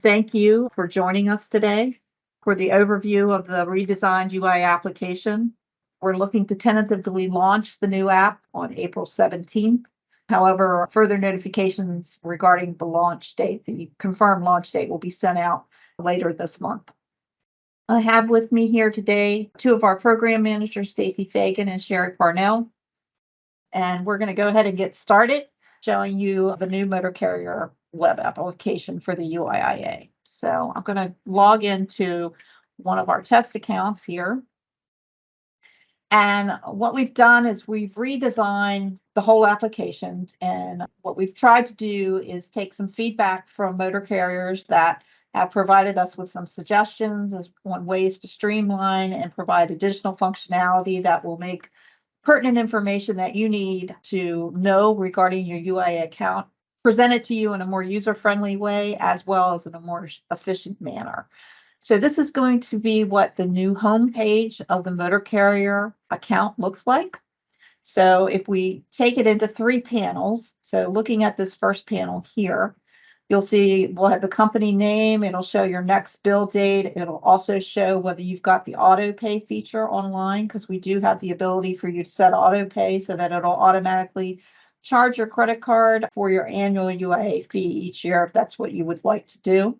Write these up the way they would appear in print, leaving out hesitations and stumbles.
thank you for joining us today for the overview of the redesigned UI application. We're looking to tentatively launch the new app on April 17th. However, further notifications regarding the launch date, the confirmed launch date, will be sent out later this month. I have with me here today two of our program managers, Stacy Fagan and Sherry Parnell. And we're going to go ahead and get started showing you the new motor carrier web application for the UIIA. So I'm going to log into one of our test accounts here. And what we've done is we've redesigned the whole application. And what we've tried to do is take some feedback from motor carriers that have provided us with some suggestions on ways to streamline and provide additional functionality that will make pertinent information that you need to know regarding your UIIA account presented to you in a more user-friendly way, as well as in a more efficient manner. So this is going to be what the new home page of the motor carrier account looks like. So if we take it into three panels, so looking at this first panel here, you'll see we'll have the company name. It'll show your next bill date. It'll also show whether you've got the auto pay feature online, because we do have the ability for you to set auto pay so that it'll automatically charge your credit card for your annual UIIA fee each year if that's what you would like to do.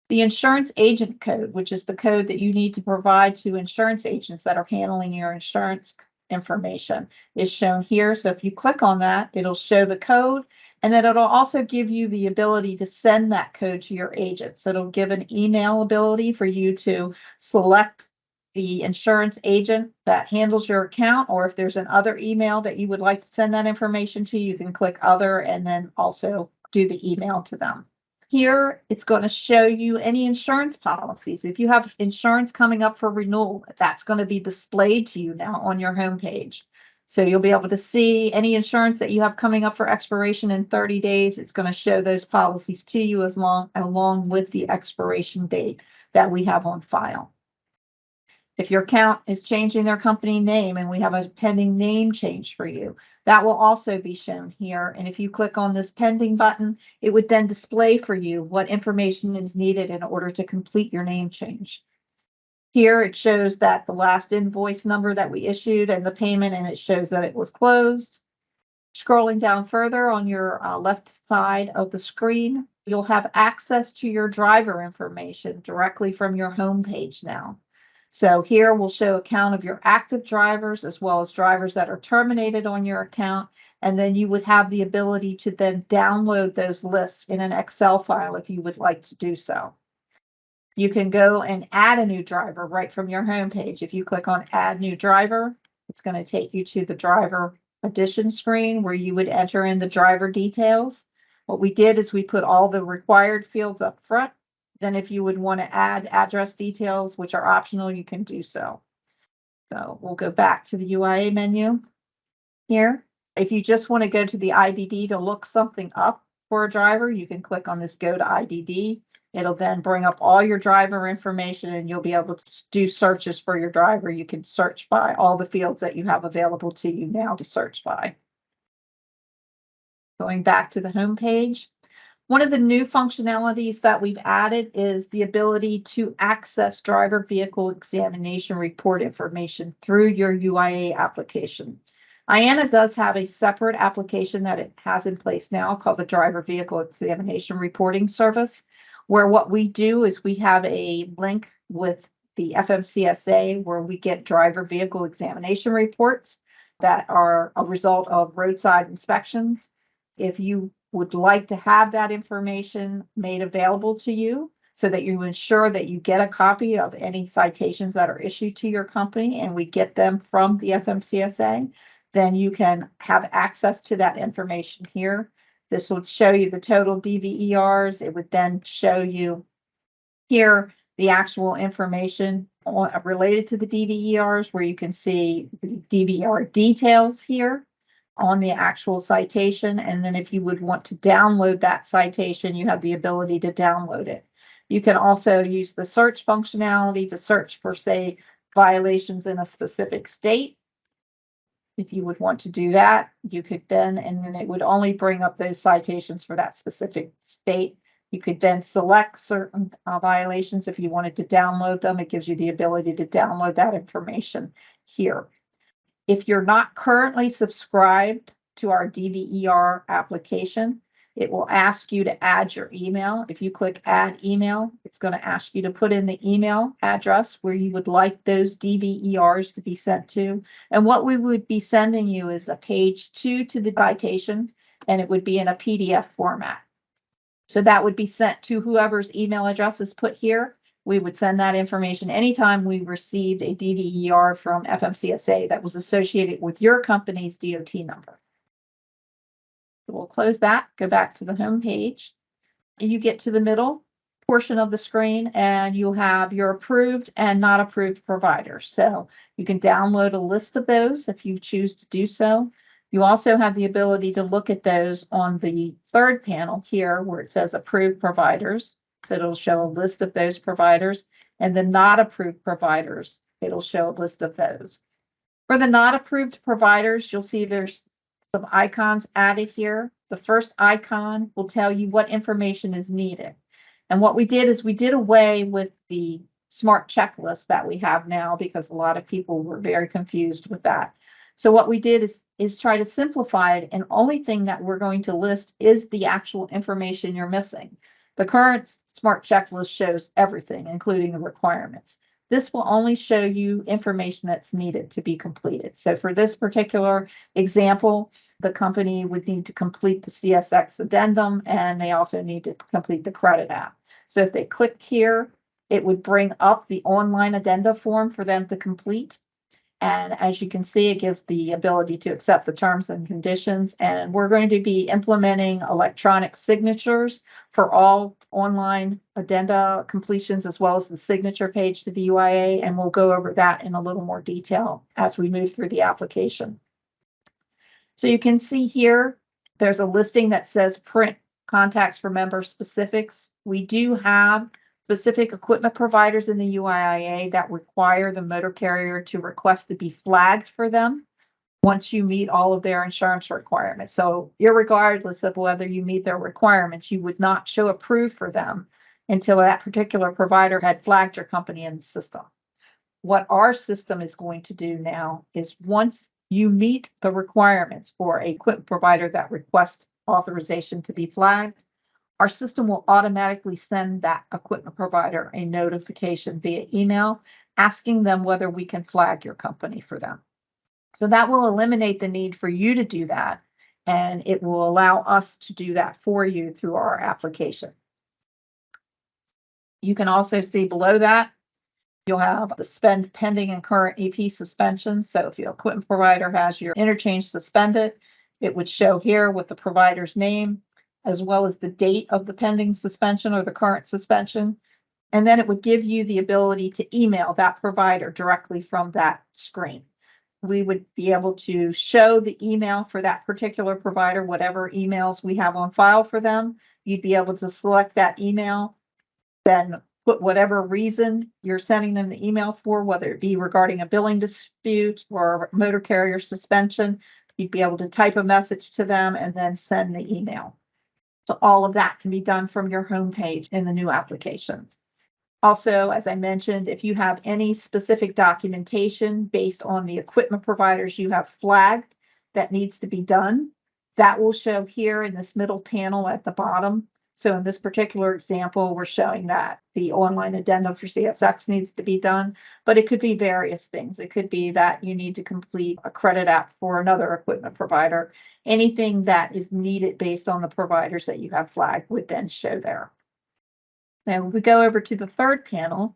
The insurance agent code, which is the code that you need to provide to insurance agents that are handling your insurance information, is shown here. So if you click on that, it'll show the code. And then it'll also give you the ability to send that code to your agent. So it'll give an email ability for you to select the insurance agent that handles your account, or if there's another email that you would like to send that information to, you can click other and then also do the email to them. Here, it's going to show you any insurance policies. If you have insurance coming up for renewal, that's going to be displayed to you now on your homepage. So you'll be able to see any insurance that you have coming up for expiration in 30 days. It's going to show those policies to you along with the expiration date that we have on file. If your account is changing their company name and we have a pending name change for you, that will also be shown here. And if you click on this pending button, it would then display for you what information is needed in order to complete your name change. Here it shows that the last invoice number that we issued and the payment, and it shows that it was closed. Scrolling down further on your left side of the screen, you'll have access to your driver information directly from your home page now. So here we'll show a count of your active drivers as well as drivers that are terminated on your account. And then you would have the ability to then download those lists in an Excel file if you would like to do so. You can go and add a new driver right from your homepage. If you click on Add New Driver, it's going to take you to the driver addition screen where you would enter in the driver details. What we did is we put all the required fields up front. Then if you would want to add address details, which are optional, you can do so. So we'll go back to the UIIA menu here. If you just want to go to the IDD to look something up for a driver, you can click on this Go to IDD. It'll then bring up all your driver information and you'll be able to do searches for your driver. You can search by all the fields that you have available to you now to search by. Going back to the home page, one of the new functionalities that we've added is the ability to access driver vehicle examination report information through your UIIA application. UIIA does have a separate application that it has in place now called the Driver Vehicle Examination Reporting Service, where what we do is we have a link with the FMCSA where we get driver vehicle examination reports that are a result of roadside inspections. If you would like to have that information made available to you so that you ensure that you get a copy of any citations that are issued to your company and we get them from the FMCSA, then you can have access to that information here. This will show you the total DVERs. It would then show you here the actual information related to the DVERs, where you can see the DVER details here on the actual citation. And then if you would want to download that citation, you have the ability to download it. You can also use the search functionality to search for, say, violations in a specific state. If you would want to do that, you could then, and then it would only bring up those citations for that specific state. You could then select certain violations. If you wanted to download them, it gives you the ability to download that information here. If you're not currently subscribed to our DVER application, it will ask you to add your email. If you click add email, it's going to ask you to put in the email address where you would like those DVERs to be sent to. And what we would be sending you is a page 2 to the citation, and it would be in a PDF format. So that would be sent to whoever's email address is put here. We would send that information anytime we received a DVER from FMCSA that was associated with your company's DOT number. We'll close that, go back to the home page. You get to the middle portion of the screen and you'll have your approved and not approved providers. So you can download a list of those if you choose to do so. You also have the ability to look at those on the third panel here where it says approved providers. So it'll show a list of those providers, and the not approved providers, it'll show a list of those. For the not approved providers, you'll see there's some icons added here. The first icon will tell you what information is needed. And what we did is we did away with the smart checklist that we have now because a lot of people were very confused with that. So what we did is try to simplify it, and only thing that we're going to list is the actual information you're missing. The current smart checklist shows everything, including the requirements. This will only show you information that's needed to be completed. So for this particular example, the company would need to complete the CSX addendum, and they also need to complete the credit app. So if they clicked here, it would bring up the online addenda form for them to complete. And as you can see, it gives the ability to accept the terms and conditions. And we're going to be implementing electronic signatures for all online addenda completions, as well as the signature page to the UIIA. And we'll go over that in a little more detail as we move through the application. So you can see here, there's a listing that says print contacts for member specifics. We do have specific equipment providers in the UIIA that require the motor carrier to request to be flagged for them once you meet all of their insurance requirements. So irregardless of whether you meet their requirements, you would not show approved for them until that particular provider had flagged your company in the system. What our system is going to do now is once you meet the requirements for an equipment provider that requests authorization to be flagged, our system will automatically send that equipment provider a notification via email asking them whether we can flag your company for them. So that will eliminate the need for you to do that, and it will allow us to do that for you through our application. You can also see below that, you'll have the spend pending and current EP suspensions. So if your equipment provider has your interchange suspended, it would show here with the provider's name, as well as the date of the pending suspension or the current suspension. And then it would give you the ability to email that provider directly from that screen. We would be able to show the email for that particular provider, whatever emails we have on file for them. You'd be able to select that email, then put whatever reason you're sending them the email for, whether it be regarding a billing dispute or motor carrier suspension. You'd be able to type a message to them and then send the email. So all of that can be done from your home page in the new application. Also, as I mentioned, if you have any specific documentation based on the equipment providers you have flagged that needs to be done, that will show here in this middle panel at the bottom. So in this particular example, we're showing that the online addendum for CSX needs to be done, but it could be various things. It could be that you need to complete a credit app for another equipment provider. Anything that is needed based on the providers that you have flagged would then show there. Now we go over to the third panel,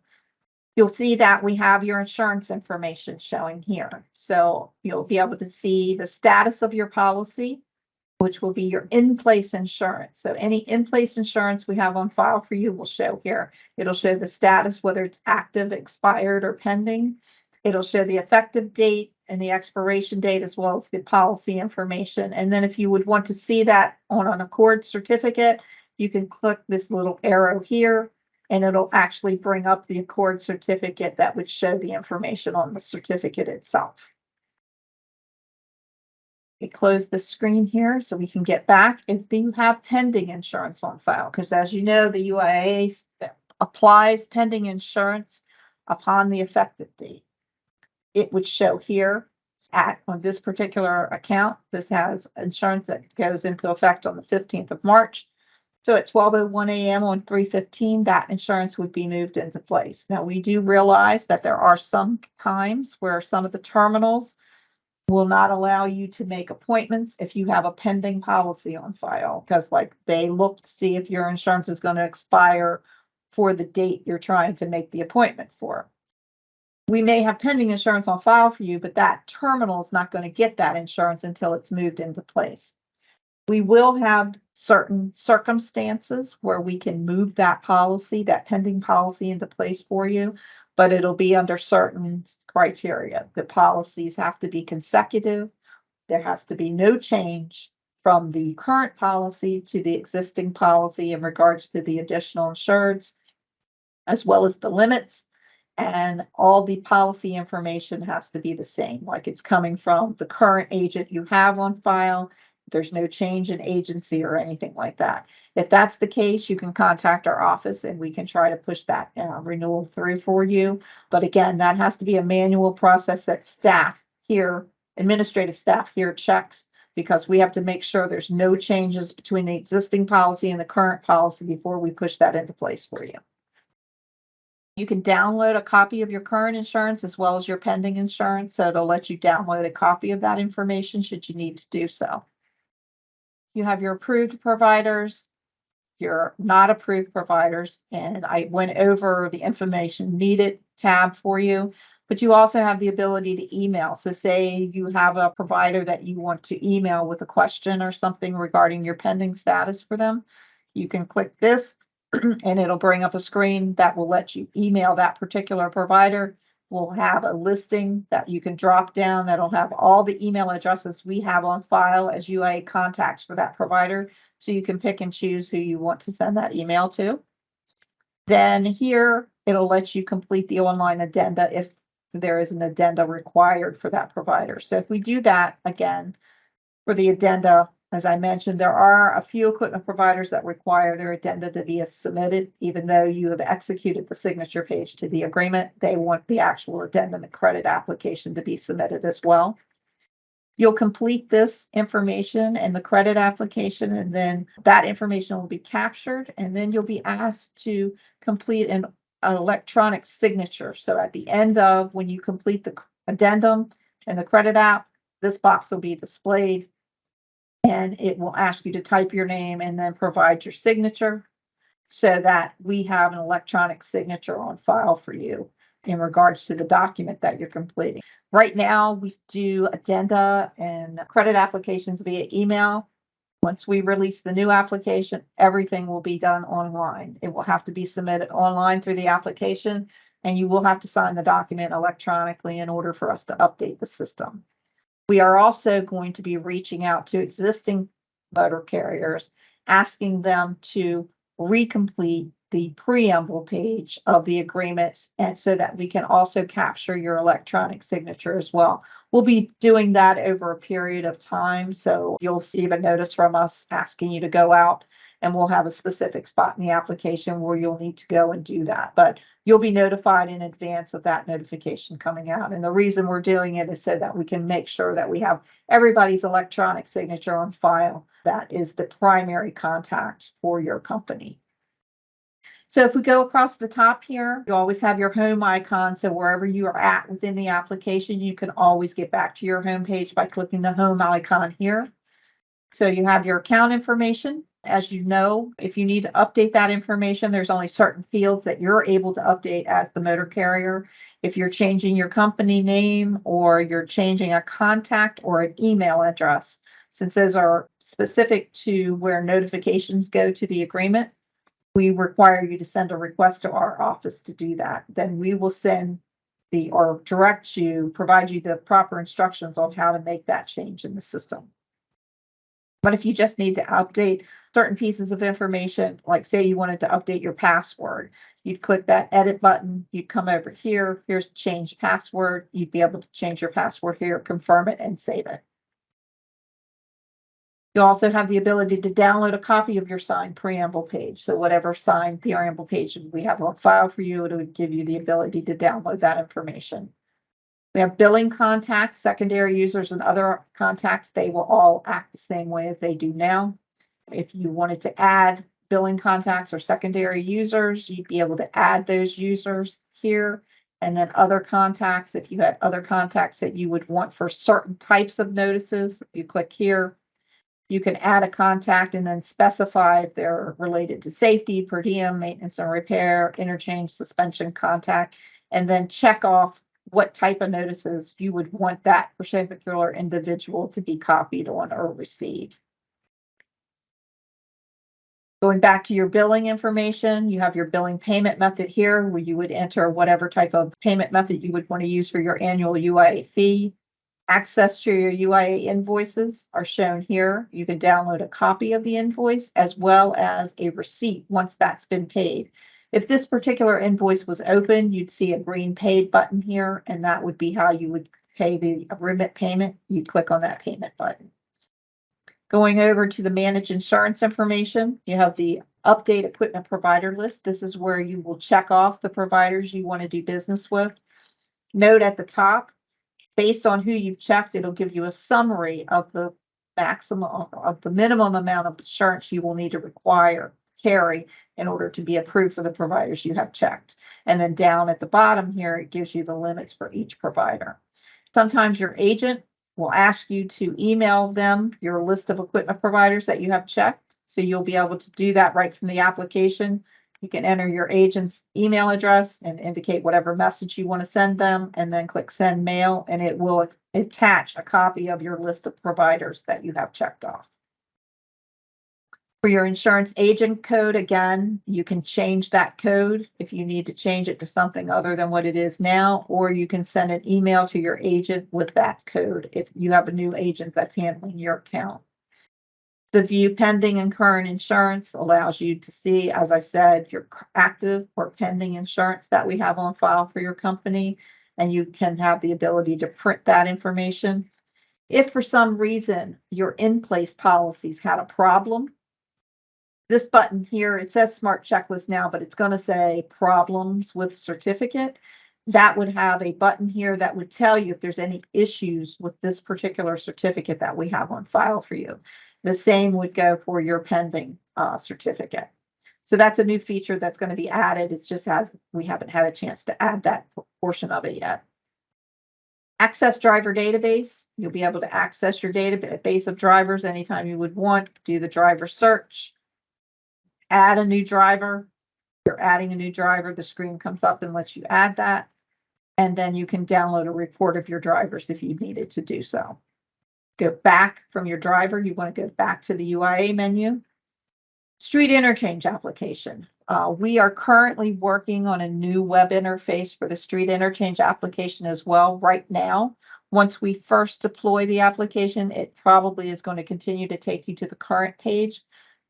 you'll see that we have your insurance information showing here. So you'll be able to see the status of your policy, which will be your in-place insurance. So any in-place insurance we have on file for you will show here. It'll show the status, whether it's active, expired, or pending. It'll show the effective date and the expiration date, as well as the policy information. And then if you would want to see that on an Accord certificate, you can click this little arrow here, and it'll actually bring up the Accord certificate that would show the information on the certificate itself. We close the screen here so we can get back. If you have pending insurance on file, because as you know, the UIIA applies pending insurance upon the effective date. It would show here on this particular account. This has insurance that goes into effect on the 15th of March. So at 12:01 a.m. on 3/15, that insurance would be moved into place. Now, we do realize that there are some times where some of the terminals will not allow you to make appointments if you have a pending policy on file, because like they look to see if your insurance is going to expire for the date you're trying to make the appointment for. We may have pending insurance on file for you, but that terminal is not going to get that insurance until it's moved into place. We will have certain circumstances where we can move that policy, that pending policy, into place for you, but it'll be under certain criteria. The policies have to be consecutive. There has to be no change from the current policy to the existing policy in regards to the additional insureds, as well as the limits. And all the policy information has to be the same, like it's coming from the current agent you have on file. There's no change in agency or anything like that. If that's the case, you can contact our office and we can try to push that renewal through for you. But again, that has to be a manual process that staff here, administrative staff here, checks, because we have to make sure there's no changes between the existing policy and the current policy before we push that into place for you. You can download a copy of your current insurance as well as your pending insurance. So it'll let you download a copy of that information should you need to do so. You have your approved providers, your not approved providers, and I went over the information needed tab for you, but you also have the ability to email. So say you have a provider that you want to email with a question or something regarding your pending status for them, you can click this and it'll bring up a screen that will let you email that particular provider. We'll have a listing that you can drop down that'll have all the email addresses we have on file as UIIA contacts for that provider. So you can pick and choose who you want to send that email to. Then here, it'll let you complete the online addenda if there is an addenda required for that provider. So if we do that again, for the addenda, as I mentioned, there are a few equipment providers that require their addenda to be submitted, even though you have executed the signature page to the agreement. They want the actual addendum and credit application to be submitted as well. You'll complete this information and the credit application, and then that information will be captured, and then you'll be asked to complete an electronic signature. So at the end of when you complete the addendum and the credit app, this box will be displayed. And it will ask you to type your name and then provide your signature so that we have an electronic signature on file for you in regards to the document that you're completing. Right now, we do addenda and credit applications via email. Once we release the new application, everything will be done online. It will have to be submitted online through the application, and you will have to sign the document electronically in order for us to update the system. We are also going to be reaching out to existing motor carriers, asking them to recomplete the preamble page of the agreements, and so that we can also capture your electronic signature as well. We'll be doing that over a period of time, so you'll receive a notice from us asking you to go out, and we'll have a specific spot in the application where you'll need to go and do that. But you'll be notified in advance of that notification coming out. And the reason we're doing it is so that we can make sure that we have everybody's electronic signature on file. That is the primary contact for your company. So if we go across the top here, you always have your home icon. So wherever you are at within the application, you can always get back to your home page by clicking the home icon here. So you have your account information. As you know, if you need to update that information, there's only certain fields that you're able to update as the motor carrier. If you're changing your company name or you're changing a contact or an email address, since those are specific to where notifications go to the agreement, we require you to send a request to our office to do that. Then we will send or direct you, provide you the proper instructions on how to make that change in the system. But if you just need to update certain pieces of information, like say you wanted to update your password, you'd click that edit button, you'd come over here, here's change password, you'd be able to change your password here, confirm it, and save it. You also have the ability to download a copy of your signed preamble page. So whatever signed preamble page we have on file for you, it would give you the ability to download that information. We have billing contacts, secondary users, and other contacts. They will all act the same way as they do now. If you wanted to add billing contacts or secondary users, you'd be able to add those users here. And then other contacts, if you had other contacts that you would want for certain types of notices, you click here. You can add a contact and then specify if they're related to safety, per diem, maintenance and repair, interchange, suspension, contact, and then check off what type of notices you would want that particular individual to be copied on or receive. Going back to your billing information, you have your billing payment method here where you would enter whatever type of payment method you would want to use for your annual UIIA fee. Access to your UIIA invoices are shown here. You can download a copy of the invoice as well as a receipt once that's been paid. If this particular invoice was open, you'd see a green paid button here, and that would be how you would pay the remit payment. You'd click on that payment button. Going over to the manage insurance information, you have the update equipment provider list. This is where you will check off the providers you want to do business with. Note at the top, based on who you've checked, it'll give you a summary of the maximum of the minimum amount of insurance you will need to carry in order to be approved for the providers you have checked. And then down at the bottom here, it gives you the limits for each provider. Sometimes your agent will ask you to email them your list of equipment providers that you have checked. So you'll be able to do that right from the application. You can enter your agent's email address and indicate whatever message you want to send them, and then click send mail, and it will attach a copy of your list of providers that you have checked off. For your insurance agent code, again, you can change that code if you need to change it to something other than what it is now, or you can send an email to your agent with that code if you have a new agent that's handling your account. The view pending and current insurance allows you to see, as I said, your active or pending insurance that we have on file for your company, and you can have the ability to print that information. If for some reason your in-place policies had a problem, this button here, it says Smart Checklist now, but it's going to say problems with certificate. That would have a button here that would tell you if there's any issues with this particular certificate that we have on file for you. The same would go for your pending certificate. So that's a new feature that's going to be added. It's just we haven't had a chance to add that portion of it yet. Access driver database. You'll be able to access your database of drivers anytime you would want. Do the driver search. Add a new driver. If you're adding a new driver, the screen comes up and lets you add that. And then you can download a report of your drivers if you needed to do so. Go back from your driver. You want to go back to the UIIA menu. Street interchange application. We are currently working on a new web interface for the street interchange application as well right now. Once we first deploy the application, it probably is going to continue to take you to the current page.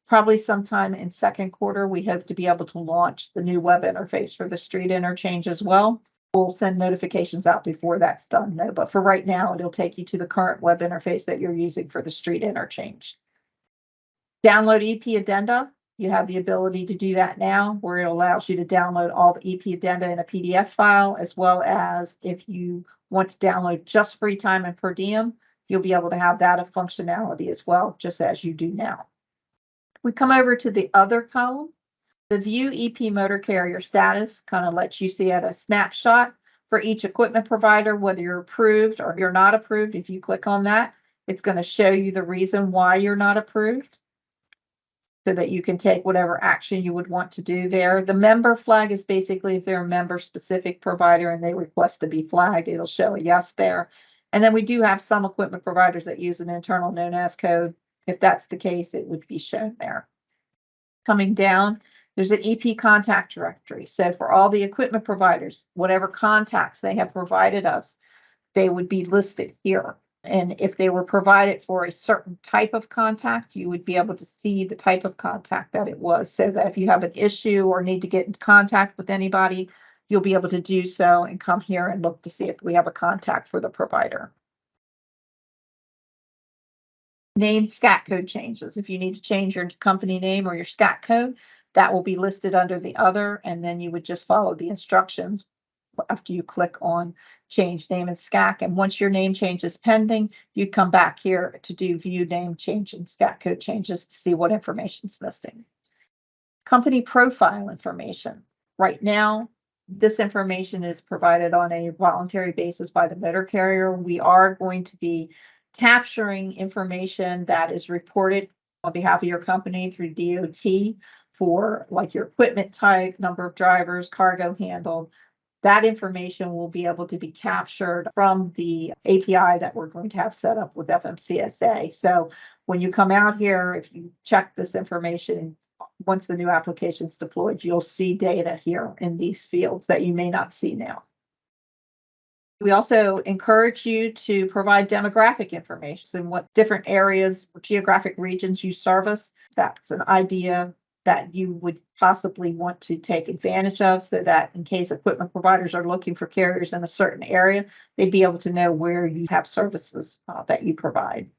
Probably sometime in second quarter, we hope to be able to launch the new web interface for the street interchange as well. We'll send notifications out before that's done though, but for right now, it'll take you to the current web interface that you're using for the street interchange. Download EP addenda. You have the ability to do that now, where it allows you to download all the EP addenda in a PDF file, as well as if you want to download just free time and per diem, you'll be able to have that functionality as well, just as you do now. We come over to the other column. The View EP Motor Carrier Status kind of lets you see at a snapshot for each equipment provider, whether you're approved or you're not approved. If you click on that, it's going to show you the reason why you're not approved so that you can take whatever action you would want to do there. The member flag is basically if they're a member-specific provider and they request to be flagged, it'll show a yes there. And then we do have some equipment providers that use an internal known as code. If that's the case, it would be shown there. Coming down, there's an EP contact directory. So for all the equipment providers, whatever contacts they have provided us, they would be listed here. And if they were provided for a certain type of contact, you would be able to see the type of contact that it was, so that if you have an issue or need to get in contact with anybody, you'll be able to do so and come here and look to see if we have a contact for the provider. Name SCAT code changes. If you need to change your company name or your SCAT code, that will be listed under the other, and then you would just follow the instructions after you click on change name and SCAC. And once your name change is pending, you'd come back here to do view name change and SCAC code changes to see what information is missing. Company profile information. Right now, this information is provided on a voluntary basis by the motor carrier. We are going to be capturing information that is reported on behalf of your company through DOT for like your equipment type, number of drivers, cargo handled. That information will be able to be captured from the API that we're going to have set up with FMCSA. So when you come out here, if you check this information, once the new application is deployed, you'll see data here in these fields that you may not see now. We also encourage you to provide demographic information and what different areas, geographic regions you service. That's an idea that you would possibly want to take advantage of so that in case equipment providers are looking for carriers in a certain area, they'd be able to know where you have services that you provide.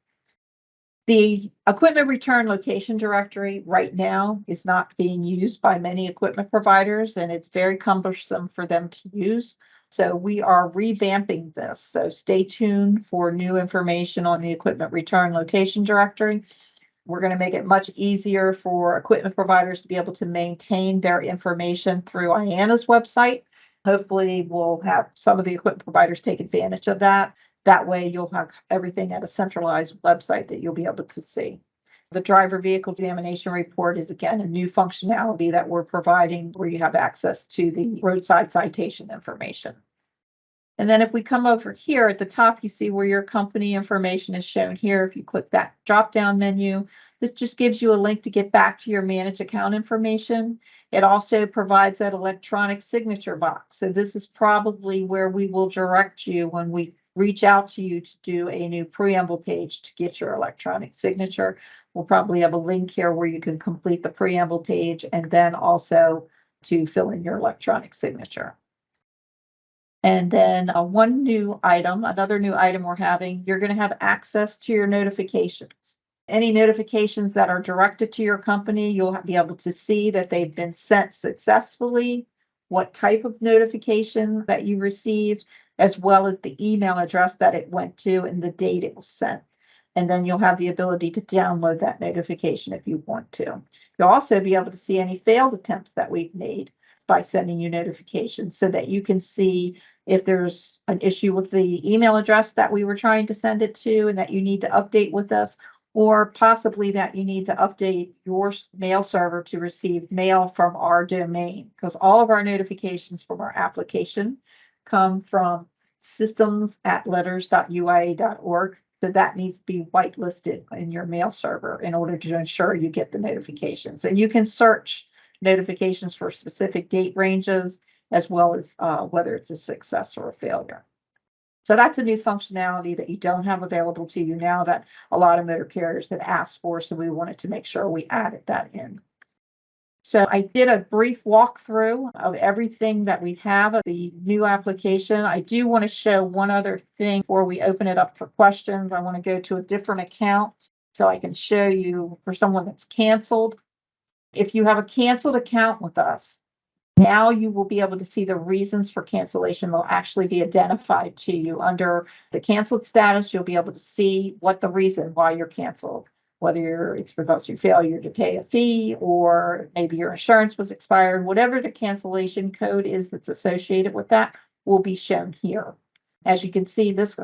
The equipment return location directory right now is not being used by many equipment providers, and it's very cumbersome for them to use. So we are revamping this. So stay tuned for new information on the equipment return location directory. We're going to make it much easier for equipment providers to be able to maintain their information through IANA's website. Hopefully, we'll have some of the equipment providers take advantage of that. That way, you'll have everything at a centralized website that you'll be able to see. The driver vehicle examination report is, again, a new functionality that we're providing where you have access to the roadside citation information. And then if we come over here at the top, you see where your company information is shown here. If you click that drop-down menu, this just gives you a link to get back to your managed account information. It also provides that electronic signature box. So this is probably where we will direct you when we reach out to you to do a new preamble page to get your electronic signature. We'll probably have a link here where you can complete the preamble page and then also to fill in your electronic signature. And then another new item we're having, you're going to have access to your notifications. Any notifications that are directed to your company, you'll be able to see that they've been sent successfully, what type of notification that you received, as well as the email address that it went to and the date it was sent. And then you'll have the ability to download that notification if you want to. You'll also be able to see any failed attempts that we've made by sending you notifications so that you can see if there's an issue with the email address that we were trying to send it to and that you need to update with us, or possibly that you need to update your mail server to receive mail from our domain, because all of our notifications from our application come from systems@letters.uia.org. So that needs to be whitelisted in your mail server in order to ensure you get the notifications. And you can search notifications for specific date ranges, as well as whether it's a success or a failure. So that's a new functionality that you don't have available to you now that a lot of motor carriers have asked for. So we wanted to make sure we added that in. So I did a brief walkthrough of everything that we have of the new application. I do want to show one other thing before we open it up for questions. I want to go to a different account so I can show you for someone that's canceled. If you have a canceled account with us, now you will be able to see the reasons for cancellation. They'll actually be identified to you under the canceled status. You'll be able to see what the reason why you're canceled, whether it's because of your failure to pay a fee or maybe your insurance was expired. Whatever the cancellation code is that's associated with that will be shown here. As you can see, this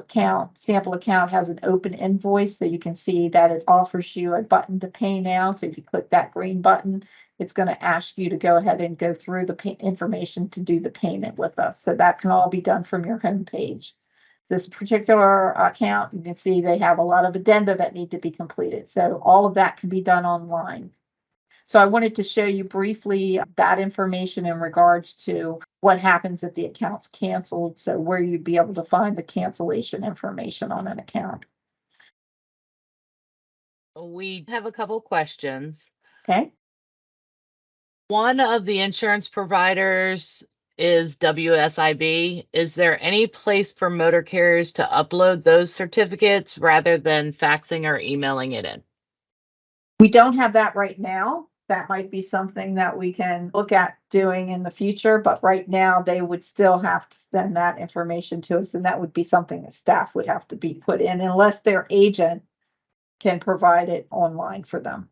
sample account has an open invoice, so you can see that it offers you a button to pay now. So if you click that green button, it's going to ask you to go ahead and go through the information to do the payment with us. So that can all be done from your home page. This particular account, you can see they have a lot of addenda that need to be completed. So all of that can be done online. So I wanted to show you briefly that information in regards to what happens if the account's canceled. So where you'd be able to find the cancellation information on an account. We have a couple questions. Okay. One of the insurance providers is WSIB. Is there any place for motor carriers to upload those certificates rather than faxing or emailing it in? We don't have that right now. That might be something that we can look at doing in the future, but right now they would still have to send that information to us, and that would be something that staff would have to be put in unless their agent can provide it online for them.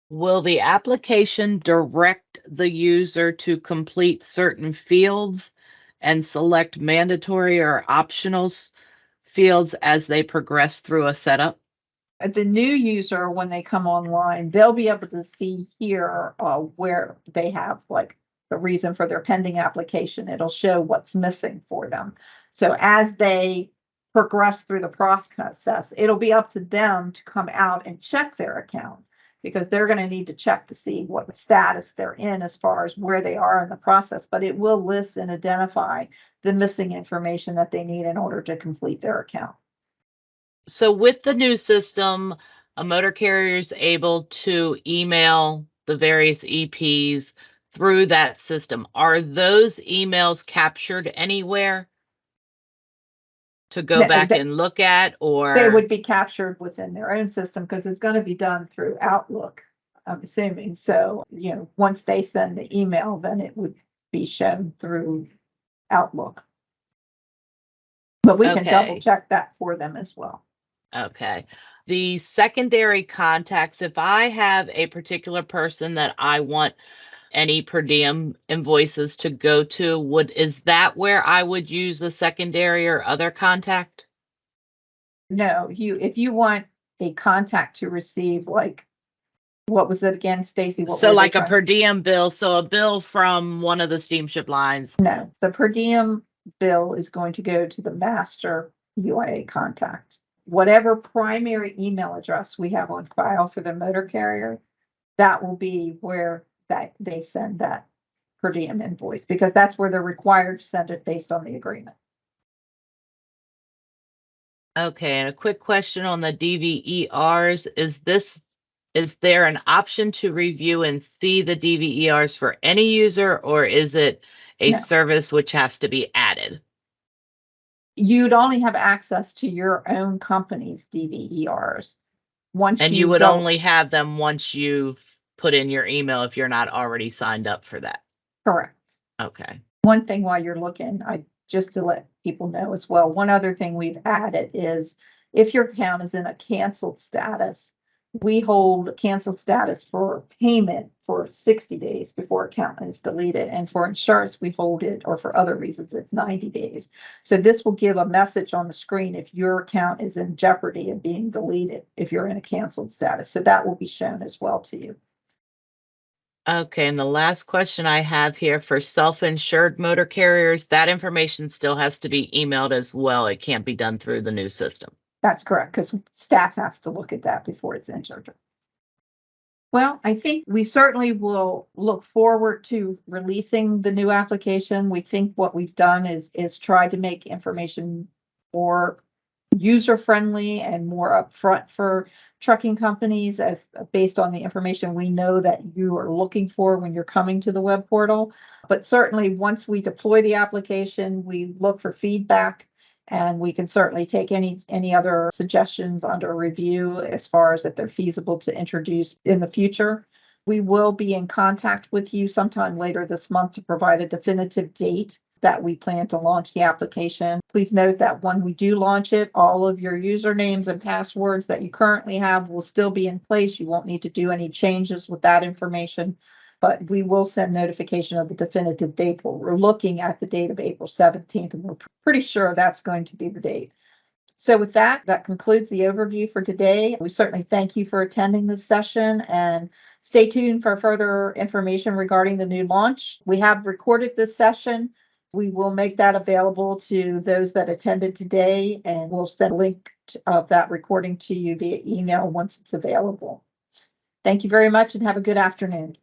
Will the application direct the user to complete certain fields and select mandatory or optional fields as they progress through a setup? The new user, when they come online, they'll be able to see here where they have like the reason for their pending application. It'll show what's missing for them. So as they progress through the process, it'll be up to them to come out and check their account, because they're going to need to check to see what status they're in as far as where they are in the process. But it will list and identify the missing information that they need in order to complete their account. So with the new system, a motor carrier is able to email the various EPs through that system. Are those emails captured anywhere to go back and look at, or they would be captured within their own system because it's going to be done through Outlook, I'm assuming. So, once they send the email, then it would be shown through Outlook. But we can double check that for them as well. Okay. The secondary contacts, if I have a particular person that I want any per diem invoices to go to, is that where I would use the secondary or other contact? No, if you want a contact to receive, like, what was it again, Stacy? So like a per diem bill, so a bill from one of the steamship lines. No, the per diem bill is going to go to the master UIIA contact. Whatever primary email address we have on file for the motor carrier, that will be where that they send that per diem invoice, because that's where they're required to send it based on the agreement. Okay, and a quick question on the DVERs. Is there an option to review and see the DVERs for any user, or is it a service which has to be added? You'd only have access to your own company's DVERs. And you would only have them once you've put in your email if you're not already signed up for that. Correct. Okay. One thing while you're looking, just to let people know as well, one other thing we've added is if your account is in a canceled status, we hold canceled status for payment for 60 days before account is deleted. And for insurance, we hold it, or for other reasons, it's 90 days. So this will give a message on the screen if your account is in jeopardy of being deleted, if you're in a canceled status. So that will be shown as well to you. Okay, and the last question I have here for self-insured motor carriers, that information still has to be emailed as well. It can't be done through the new system. That's correct, because staff has to look at that before it's entered. Well, I think we certainly will look forward to releasing the new application. We think what we've done is try to make information more user-friendly and more upfront for trucking companies, as based on the information we know that you are looking for when you're coming to the web portal. But certainly once we deploy the application, we look for feedback, and we can certainly take any other suggestions under review as far as if they're feasible to introduce in the future. We will be in contact with you sometime later this month to provide a definitive date that we plan to launch the application. Please note that when we do launch it, all of your usernames and passwords that you currently have will still be in place. You won't need to do any changes with that information, but we will send notification of the definitive date. We're looking at the date of April 17th, and we're pretty sure that's going to be the date. So with that concludes the overview for today. We certainly thank you for attending this session, and stay tuned for further information regarding the new launch. We have recorded this session. We will make that available to those that attended today, and we'll send a link of that recording to you via email once it's available. Thank you very much, and have a good afternoon.